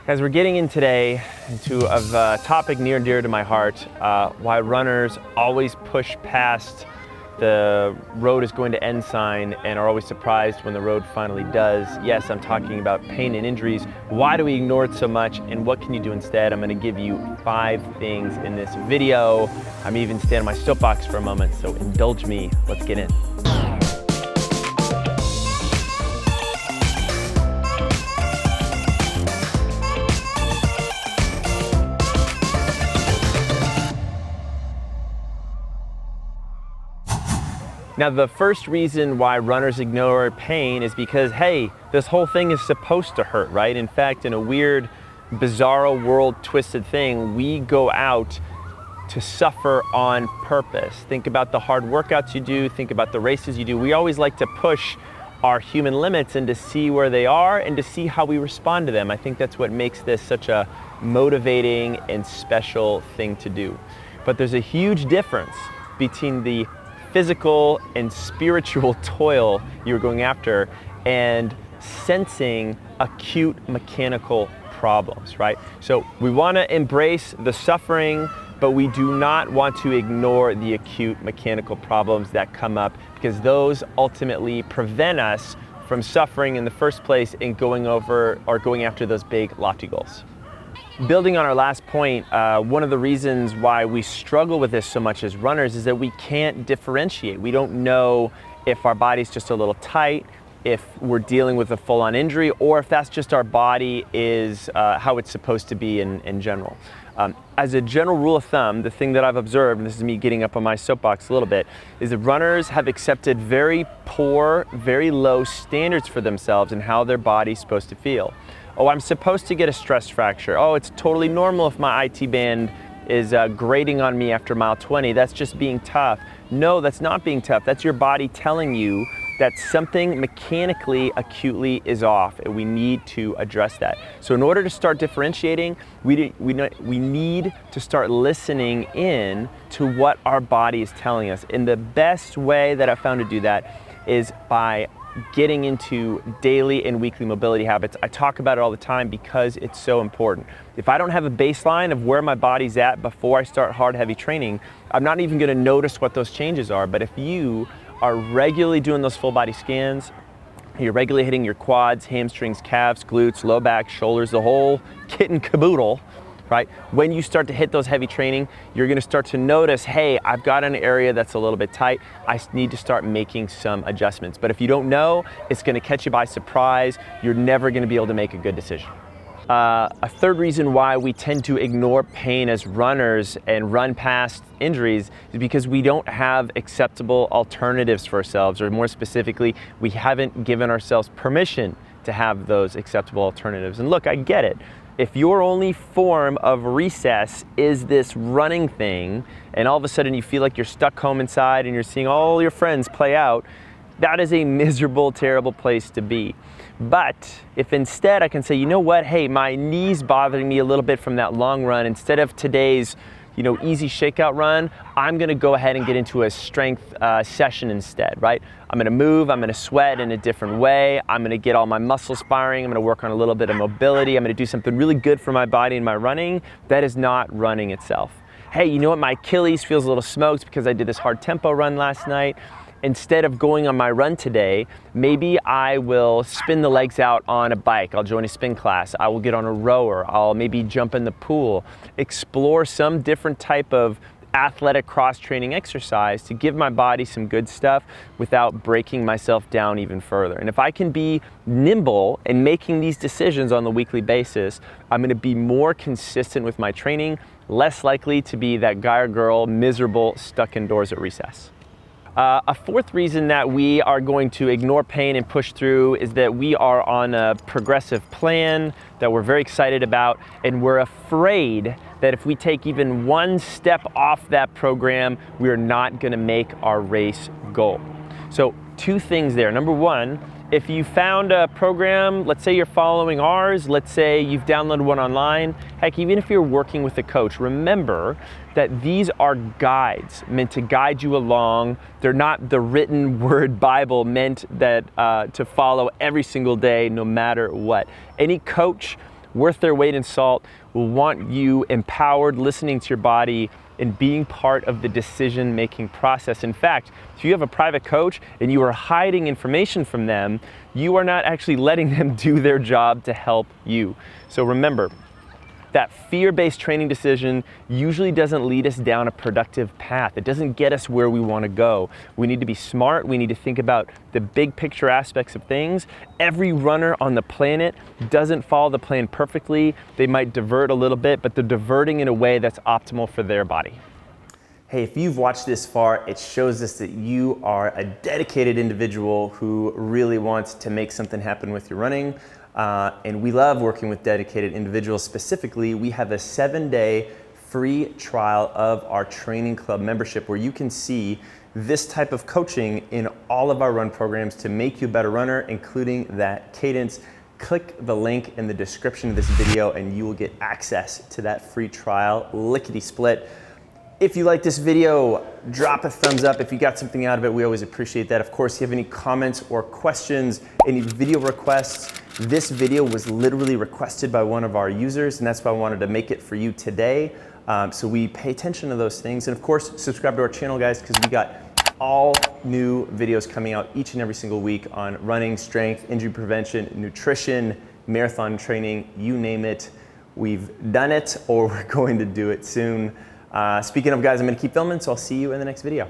As we're getting in today into a topic near and dear to my heart, why runners always push past the road is going to end sign and are always surprised when the road finally does. Yes, I'm talking about pain and injuries. Why do we ignore it so much, and what can you do instead? I'm going to give you 5 things in this video. I'm even standing on my soapbox for a moment, so indulge me. Let's get in. Now, the first reason why runners ignore pain is because, hey, this whole thing is supposed to hurt, right? In fact, in a weird, bizarro world twisted thing, we go out to suffer on purpose. Think about the hard workouts you do, think about the races you do. We always like to push our human limits and to see where they are and to see how we respond to them. I think that's what makes this such a motivating and special thing to do. But there's a huge difference between the physical and spiritual toil you're going after and sensing acute mechanical problems, right? So we want to embrace the suffering, but we do not want to ignore the acute mechanical problems that come up, because those ultimately prevent us from suffering in the first place and going after those big lofty goals. Building on our last point, one of the reasons why we struggle with this so much as runners is that we can't differentiate. We don't know if our body's just a little tight, if we're dealing with a full-on injury, or if that's just our body is how it's supposed to be in general. As a general rule of thumb, the thing that I've observed, and this is me getting up on my soapbox a little bit, is that runners have accepted very poor, very low standards for themselves and how their body's supposed to feel. Oh, I'm supposed to get a stress fracture. Oh, it's totally normal if my IT band is grating on me after mile 20. That's just being tough. No, that's not being tough. That's your body telling you that something mechanically, acutely is off, and we need to address that. So in order to start differentiating, we need to start listening in to what our body is telling us. And the best way that I've found to do that is by getting into daily and weekly mobility habits. I talk about it all the time because it's so important. If I don't have a baseline of where my body's at before I start hard, heavy training, I'm not even gonna notice what those changes are. But if you are regularly doing those full body scans, you're regularly hitting your quads, hamstrings, calves, glutes, low back, shoulders, the whole kit and caboodle, right? When you start to hit those heavy training, you're gonna start to notice, hey, I've got an area that's a little bit tight. I need to start making some adjustments. But if you don't know, it's gonna catch you by surprise. You're never gonna be able to make a good decision. A third reason why we tend to ignore pain as runners and run past injuries is because we don't have acceptable alternatives for ourselves, or more specifically, we haven't given ourselves permission to have those acceptable alternatives. And look, I get it. If your only form of recess is this running thing, and all of a sudden you feel like you're stuck home inside and you're seeing all your friends play out, that is a miserable, terrible place to be. But if instead I can say, you know what, hey, my knee's bothering me a little bit from that long run, instead of today's easy shakeout run, I'm gonna go ahead and get into a strength session instead, right? I'm gonna move, I'm gonna sweat in a different way, I'm gonna get all my muscles firing, I'm gonna work on a little bit of mobility, I'm gonna do something really good for my body and my running. That is not running itself. Hey, you know what, my Achilles feels a little smoked because I did this hard tempo run last night. Instead of going on my run today, maybe I will spin the legs out on a bike. I'll join a spin class. I will get on a rower. I'll maybe jump in the pool. Explore some different type of athletic cross-training exercise to give my body some good stuff without breaking myself down even further. And if I can be nimble in making these decisions on the weekly basis, I'm gonna be more consistent with my training, less likely to be that guy or girl miserable stuck indoors at recess. A fourth reason that we are going to ignore pain and push through is that we are on a progressive plan that we're very excited about, and we're afraid that if we take even one step off that program, we are not gonna make our race goal. So 2 things there. Number 1, if you found a program, let's say you're following ours, let's say you've downloaded one online, heck, even if you're working with a coach, remember that these are guides meant to guide you along. They're not the written word Bible meant that to follow every single day, no matter what. Any coach worth their weight in salt, will want you empowered, listening to your body, and being part of the decision-making process. In fact, if you have a private coach and you are hiding information from them, you are not actually letting them do their job to help you. So remember, that fear-based training decision usually doesn't lead us down a productive path. It doesn't get us where we want to go. We need to be smart. We need to think about the big picture aspects of things. Every runner on the planet doesn't follow the plan perfectly. They might divert a little bit, but they're diverting in a way that's optimal for their body. Hey, if you've watched this far, it shows us that you are a dedicated individual who really wants to make something happen with your running. And we love working with dedicated individuals. Specifically, we have a 7-day free trial of our training club membership where you can see this type of coaching in all of our run programs to make you a better runner, including that cadence. Click the link in the description of this video and you will get access to that free trial, lickety split. If you like this video, drop a thumbs up. If you got something out of it, we always appreciate that. Of course, if you have any comments or questions, any video requests, this video was literally requested by one of our users, and that's why I wanted to make it for you today. So we pay attention to those things. And of course, subscribe to our channel, guys, because we got all new videos coming out each and every single week on running, strength, injury prevention, nutrition, marathon training, you name it. We've done it, or we're going to do it soon. Speaking of, guys, I'm going to keep filming, so I'll see you in the next video.